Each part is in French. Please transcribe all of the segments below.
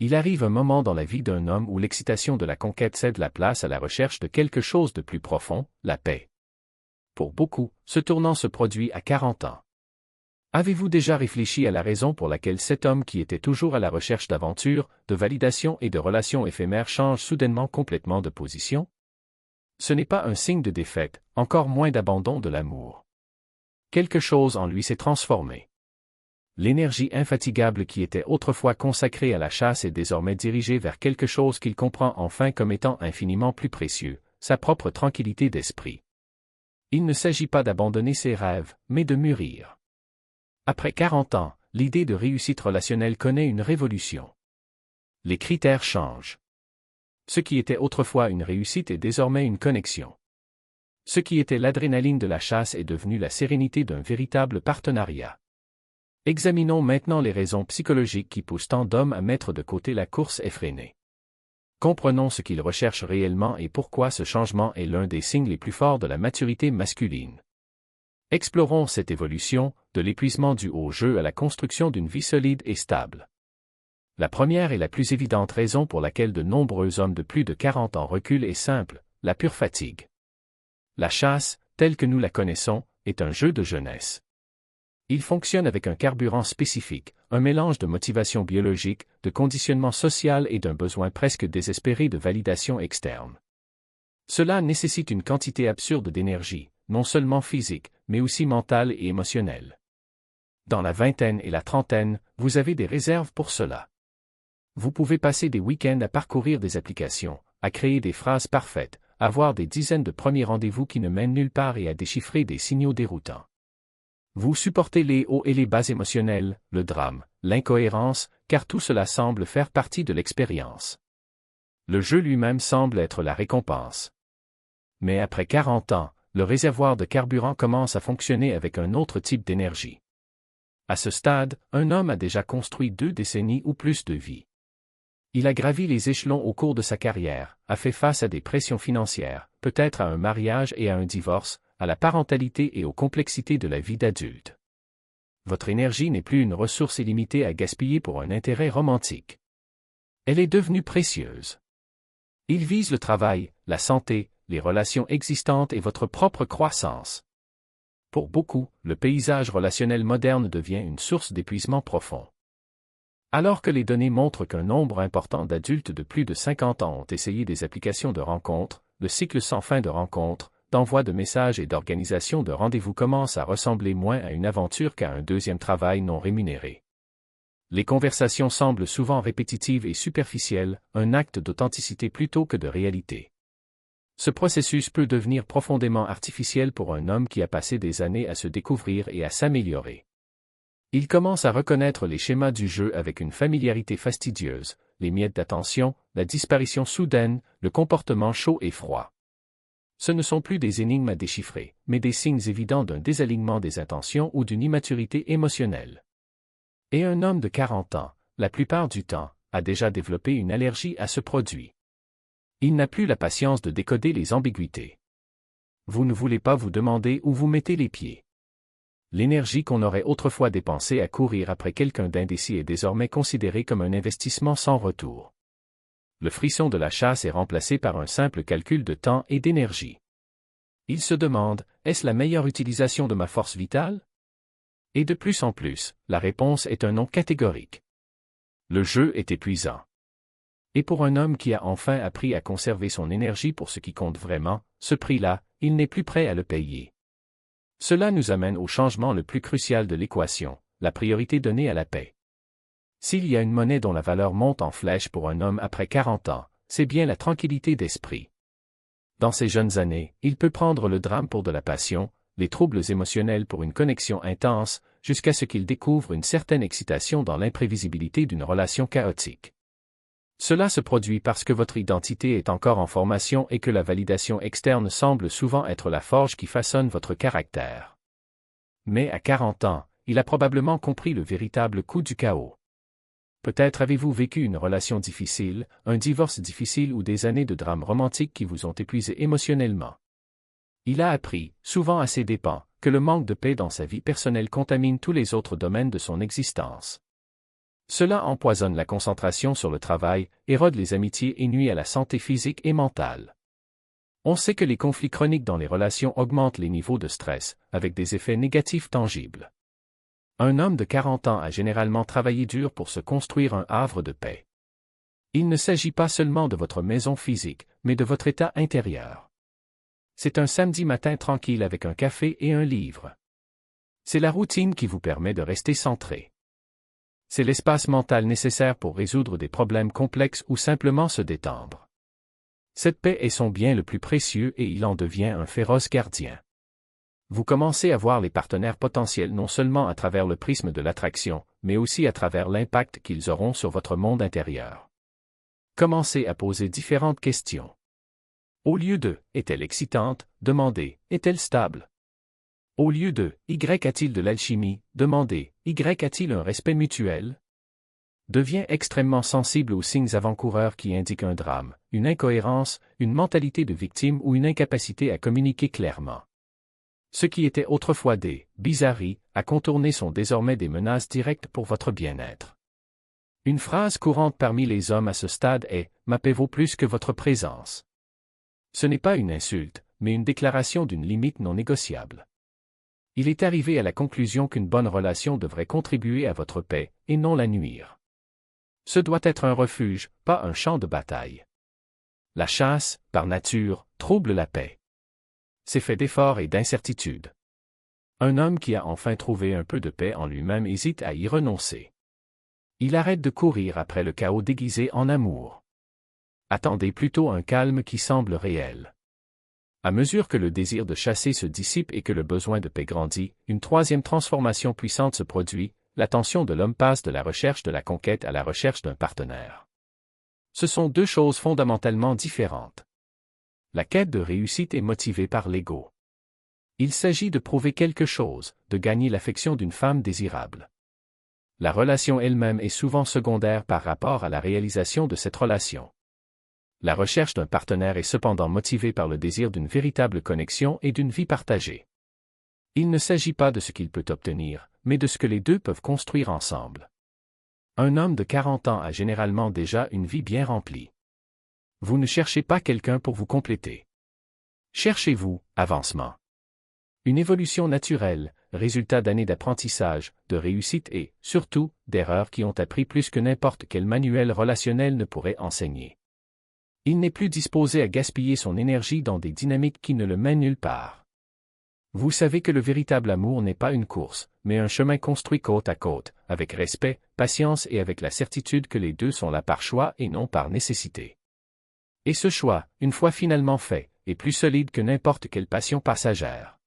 Il arrive un moment dans la vie d'un homme où l'excitation de la conquête cède la place à la recherche de quelque chose de plus profond, la paix. Pour beaucoup, ce tournant se produit à 40 ans. Avez-vous déjà réfléchi à la raison pour laquelle cet homme qui était toujours à la recherche d'aventure, de validation et de relations éphémères change soudainement complètement de position? Ce n'est pas un signe de défaite, encore moins d'abandon de l'amour. Quelque chose en lui s'est transformé. L'énergie infatigable qui était autrefois consacrée à la chasse est désormais dirigée vers quelque chose qu'il comprend enfin comme étant infiniment plus précieux, sa propre tranquillité d'esprit. Il ne s'agit pas d'abandonner ses rêves, mais de mûrir. Après 40 ans, l'idée de réussite relationnelle connaît une révolution. Les critères changent. Ce qui était autrefois une réussite est désormais une connexion. Ce qui était l'adrénaline de la chasse est devenu la sérénité d'un véritable partenariat. Examinons maintenant les raisons psychologiques qui poussent tant d'hommes à mettre de côté la course effrénée. Comprenons ce qu'ils recherchent réellement et pourquoi ce changement est l'un des signes les plus forts de la maturité masculine. Explorons cette évolution, de l'épuisement dû au jeu à la construction d'une vie solide et stable. La première et la plus évidente raison pour laquelle de nombreux hommes de plus de 40 ans reculent est simple, la pure fatigue. La chasse, telle que nous la connaissons, est un jeu de jeunesse. Il fonctionne avec un carburant spécifique, un mélange de motivation biologique, de conditionnement social et d'un besoin presque désespéré de validation externe. Cela nécessite une quantité absurde d'énergie, non seulement physique, mais aussi mentale et émotionnelle. Dans la vingtaine et la trentaine, vous avez des réserves pour cela. Vous pouvez passer des week-ends à parcourir des applications, à créer des phrases parfaites, à avoir des dizaines de premiers rendez-vous qui ne mènent nulle part et à déchiffrer des signaux déroutants. Vous supportez les hauts et les bas émotionnels, le drame, l'incohérence, car tout cela semble faire partie de l'expérience. Le jeu lui-même semble être la récompense. Mais après 40 ans, le réservoir de carburant commence à fonctionner avec un autre type d'énergie. À ce stade, un homme a déjà construit 2 décennies ou plus de vie. Il a gravi les échelons au cours de sa carrière, a fait face à des pressions financières, peut-être à un mariage et à un divorce, à la parentalité et aux complexités de la vie d'adulte. Votre énergie n'est plus une ressource illimitée à gaspiller pour un intérêt romantique. Elle est devenue précieuse. Il vise le travail, la santé, les relations existantes et votre propre croissance. Pour beaucoup, le paysage relationnel moderne devient une source d'épuisement profond. Alors que les données montrent qu'un nombre important d'adultes de plus de 50 ans ont essayé des applications de rencontres, le cycle sans fin de rencontres, d'envoi de messages et d'organisation de rendez-vous commence à ressembler moins à une aventure qu'à un deuxième travail non rémunéré. Les conversations semblent souvent répétitives et superficielles, un acte d'authenticité plutôt que de réalité. Ce processus peut devenir profondément artificiel pour un homme qui a passé des années à se découvrir et à s'améliorer. Il commence à reconnaître les schémas du jeu avec une familiarité fastidieuse, les miettes d'attention, la disparition soudaine, le comportement chaud et froid. Ce ne sont plus des énigmes à déchiffrer, mais des signes évidents d'un désalignement des intentions ou d'une immaturité émotionnelle. Et un homme de 40 ans, la plupart du temps, a déjà développé une allergie à ce produit. Il n'a plus la patience de décoder les ambiguïtés. Vous ne voulez pas vous demander où vous mettez les pieds. L'énergie qu'on aurait autrefois dépensée à courir après quelqu'un d'indécis est désormais considérée comme un investissement sans retour. Le frisson de la chasse est remplacé par un simple calcul de temps et d'énergie. Il se demande, est-ce la meilleure utilisation de ma force vitale? Et de plus en plus, la réponse est un non catégorique. Le jeu est épuisant. Et pour un homme qui a enfin appris à conserver son énergie pour ce qui compte vraiment, ce prix-là, il n'est plus prêt à le payer. Cela nous amène au changement le plus crucial de l'équation, la priorité donnée à la paix. S'il y a une monnaie dont la valeur monte en flèche pour un homme après 40 ans, c'est bien la tranquillité d'esprit. Dans ses jeunes années, il peut prendre le drame pour de la passion, les troubles émotionnels pour une connexion intense, jusqu'à ce qu'il découvre une certaine excitation dans l'imprévisibilité d'une relation chaotique. Cela se produit parce que votre identité est encore en formation et que la validation externe semble souvent être la forge qui façonne votre caractère. Mais à 40 ans, il a probablement compris le véritable coût du chaos. Peut-être avez-vous vécu une relation difficile, un divorce difficile ou des années de drames romantiques qui vous ont épuisé émotionnellement. Il a appris, souvent à ses dépens, que le manque de paix dans sa vie personnelle contamine tous les autres domaines de son existence. Cela empoisonne la concentration sur le travail, érode les amitiés et nuit à la santé physique et mentale. On sait que les conflits chroniques dans les relations augmentent les niveaux de stress, avec des effets négatifs tangibles. Un homme de 40 ans a généralement travaillé dur pour se construire un havre de paix. Il ne s'agit pas seulement de votre maison physique, mais de votre état intérieur. C'est un samedi matin tranquille avec un café et un livre. C'est la routine qui vous permet de rester centré. C'est l'espace mental nécessaire pour résoudre des problèmes complexes ou simplement se détendre. Cette paix est son bien le plus précieux et il en devient un féroce gardien. Vous commencez à voir les partenaires potentiels non seulement à travers le prisme de l'attraction, mais aussi à travers l'impact qu'ils auront sur votre monde intérieur. Commencez à poser différentes questions. Au lieu de « est-elle excitante ?», demandez « est-elle stable ?». Au lieu de « Y a-t-il de l'alchimie ?», demandez « Y a-t-il un respect mutuel ?» Deviens extrêmement sensible aux signes avant-coureurs qui indiquent un drame, une incohérence, une mentalité de victime ou une incapacité à communiquer clairement. Ce qui était autrefois des bizarreries à contourner sont désormais des menaces directes pour votre bien-être. Une phrase courante parmi les hommes à ce stade est « ma paix vaut plus que votre présence ». Ce n'est pas une insulte, mais une déclaration d'une limite non négociable. Il est arrivé à la conclusion qu'une bonne relation devrait contribuer à votre paix, et non la nuire. Ce doit être un refuge, pas un champ de bataille. La chasse, par nature, trouble la paix. C'est fait d'efforts et d'incertitudes. Un homme qui a enfin trouvé un peu de paix en lui-même hésite à y renoncer. Il arrête de courir après le chaos déguisé en amour. Attendez plutôt un calme qui semble réel. À mesure que le désir de chasser se dissipe et que le besoin de paix grandit, une troisième transformation puissante se produit, l'attention de l'homme passe de la recherche de la conquête à la recherche d'un partenaire. Ce sont deux choses fondamentalement différentes. La quête de réussite est motivée par l'ego. Il s'agit de prouver quelque chose, de gagner l'affection d'une femme désirable. La relation elle-même est souvent secondaire par rapport à la réalisation de cette relation. La recherche d'un partenaire est cependant motivée par le désir d'une véritable connexion et d'une vie partagée. Il ne s'agit pas de ce qu'il peut obtenir, mais de ce que les deux peuvent construire ensemble. Un homme de 40 ans a généralement déjà une vie bien remplie. Vous ne cherchez pas quelqu'un pour vous compléter. Cherchez-vous, avancement. Une évolution naturelle, résultat d'années d'apprentissage, de réussite et, surtout, d'erreurs qui ont appris plus que n'importe quel manuel relationnel ne pourrait enseigner. Il n'est plus disposé à gaspiller son énergie dans des dynamiques qui ne le mènent nulle part. Vous savez que le véritable amour n'est pas une course, mais un chemin construit côte à côte, avec respect, patience et avec la certitude que les deux sont là par choix et non par nécessité. Et ce choix, une fois finalement fait, est plus solide que n'importe quelle passion passagère.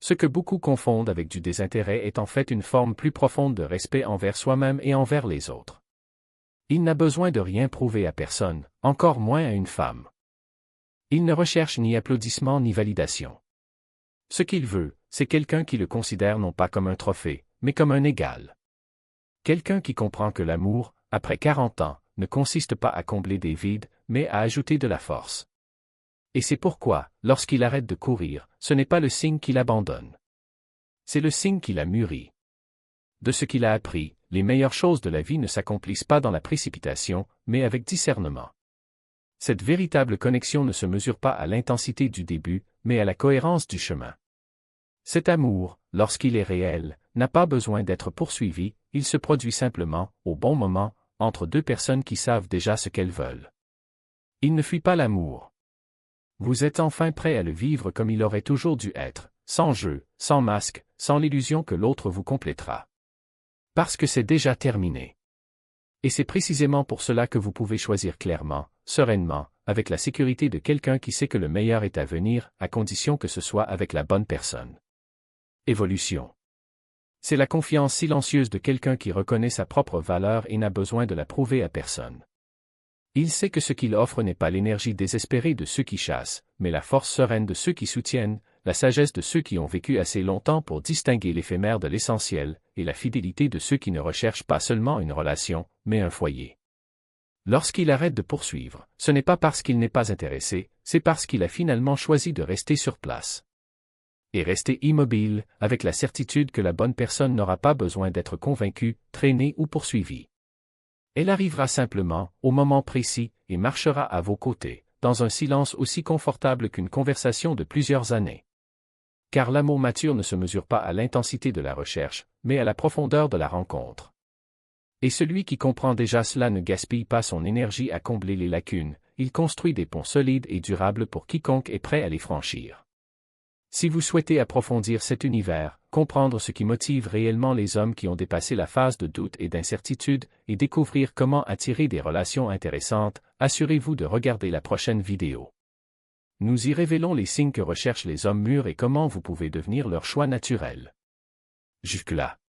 Ce que beaucoup confondent avec du désintérêt est en fait une forme plus profonde de respect envers soi-même et envers les autres. Il n'a besoin de rien prouver à personne, encore moins à une femme. Il ne recherche ni applaudissements ni validation. Ce qu'il veut, c'est quelqu'un qui le considère non pas comme un trophée, mais comme un égal. Quelqu'un qui comprend que l'amour, après 40 ans, ne consiste pas à combler des vides, mais à ajouter de la force. Et c'est pourquoi, lorsqu'il arrête de courir, ce n'est pas le signe qu'il abandonne. C'est le signe qu'il a mûri. De ce qu'il a appris, les meilleures choses de la vie ne s'accomplissent pas dans la précipitation, mais avec discernement. Cette véritable connexion ne se mesure pas à l'intensité du début, mais à la cohérence du chemin. Cet amour, lorsqu'il est réel, n'a pas besoin d'être poursuivi, il se produit simplement, au bon moment, entre deux personnes qui savent déjà ce qu'elles veulent. Il ne fuit pas l'amour. Vous êtes enfin prêt à le vivre comme il aurait toujours dû être, sans jeu, sans masque, sans l'illusion que l'autre vous complétera. Parce que c'est déjà terminé. Et c'est précisément pour cela que vous pouvez choisir clairement, sereinement, avec la sécurité de quelqu'un qui sait que le meilleur est à venir, à condition que ce soit avec la bonne personne. Évolution. C'est la confiance silencieuse de quelqu'un qui reconnaît sa propre valeur et n'a besoin de la prouver à personne. Il sait que ce qu'il offre n'est pas l'énergie désespérée de ceux qui chassent, mais la force sereine de ceux qui soutiennent, la sagesse de ceux qui ont vécu assez longtemps pour distinguer l'éphémère de l'essentiel, et la fidélité de ceux qui ne recherchent pas seulement une relation, mais un foyer. Lorsqu'il arrête de poursuivre, ce n'est pas parce qu'il n'est pas intéressé, c'est parce qu'il a finalement choisi de rester sur place. Et rester immobile, avec la certitude que la bonne personne n'aura pas besoin d'être convaincue, traînée ou poursuivie. Elle arrivera simplement, au moment précis, et marchera à vos côtés, dans un silence aussi confortable qu'une conversation de plusieurs années. Car l'amour mature ne se mesure pas à l'intensité de la recherche, mais à la profondeur de la rencontre. Et celui qui comprend déjà cela ne gaspille pas son énergie à combler les lacunes, il construit des ponts solides et durables pour quiconque est prêt à les franchir. Si vous souhaitez approfondir cet univers, comprendre ce qui motive réellement les hommes qui ont dépassé la phase de doute et d'incertitude, et découvrir comment attirer des relations intéressantes, assurez-vous de regarder la prochaine vidéo. Nous y révélons les signes que recherchent les hommes mûrs et comment vous pouvez devenir leur choix naturel. Jusque-là.